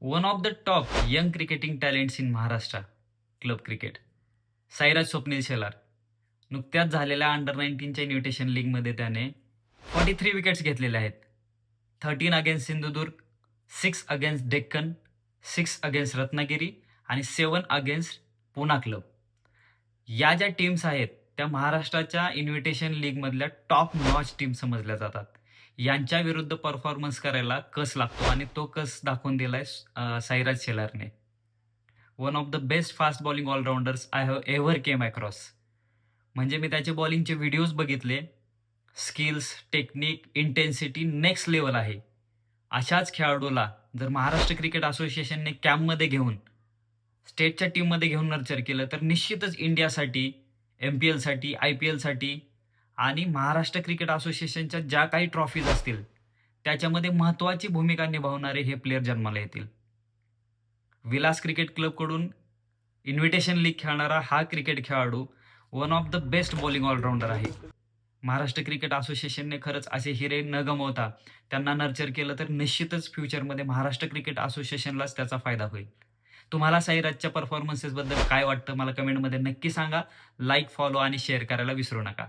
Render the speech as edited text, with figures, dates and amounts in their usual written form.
One of the top young cricketing talents in Maharashtra club cricket Sairaj Swapnil Shelar. नुकत्याच झालेल्या under 19च्या invitation लीगमध्ये त्याने 43 विकेट्स घेतलेल्या आहेत. 13 against Sindhudurg, 6 against Deccan, 6 against Ratnagiri आणि 7 अगेन्स्ट पुणा क्लब. या ज्या टीम्स आहेत त्या महाराष्ट्राच्या इन्व्हिटेशन लीगमधल्या टॉप नॉच टीम समजल्या जातात. यांच्या विरुद्ध परफॉर्मन्स करायला कस लागतो आणि तो कस दाखवून दिलाय साईराज शेलारने. One of the best fast bowling all rounders I have ever came across. म्हणजे मी त्याचे बॉलिंगचे व्हिडिओज बघितले. Skills, technique, intensity next level आहे. अशाच खेळाडूला जर महाराष्ट्र क्रिकेट असोसिएशनने कॅम्पमध्ये घेऊन स्टेटच्या टीममध्ये घेऊन नर्चर केलं तर निश्चितच इंडियासाठी, MPLसाठी, IPLसाठी आणि महाराष्ट्र क्रिकेट असोसिएशनच्या ज्या काही ट्रॉफीज असतील त्याच्यामध्ये महत्त्वाची भूमिका निभावणारे हे प्लेयर जन्माला येतील. विलास क्रिकेट क्लबकडून इन्व्हिटेशन लीग खेळणारा हा क्रिकेट खेळाडू one of the best bowling allrounder आहे. महाराष्ट्र क्रिकेट असोसिएशनने खरंच असे हिरे न गमावता त्यांना नर्चर केलं तर निश्चितच फ्युचरमध्ये महाराष्ट्र क्रिकेट असोसिएशनलाच त्याचा फायदा होईल. तुम्हाला साईराजच्या परफॉर्मन्सेसबद्दल काय वाटतं मला कमेंटमध्ये नक्की सांगा. लाईक, फॉलो आणि शेअर करायला विसरू नका.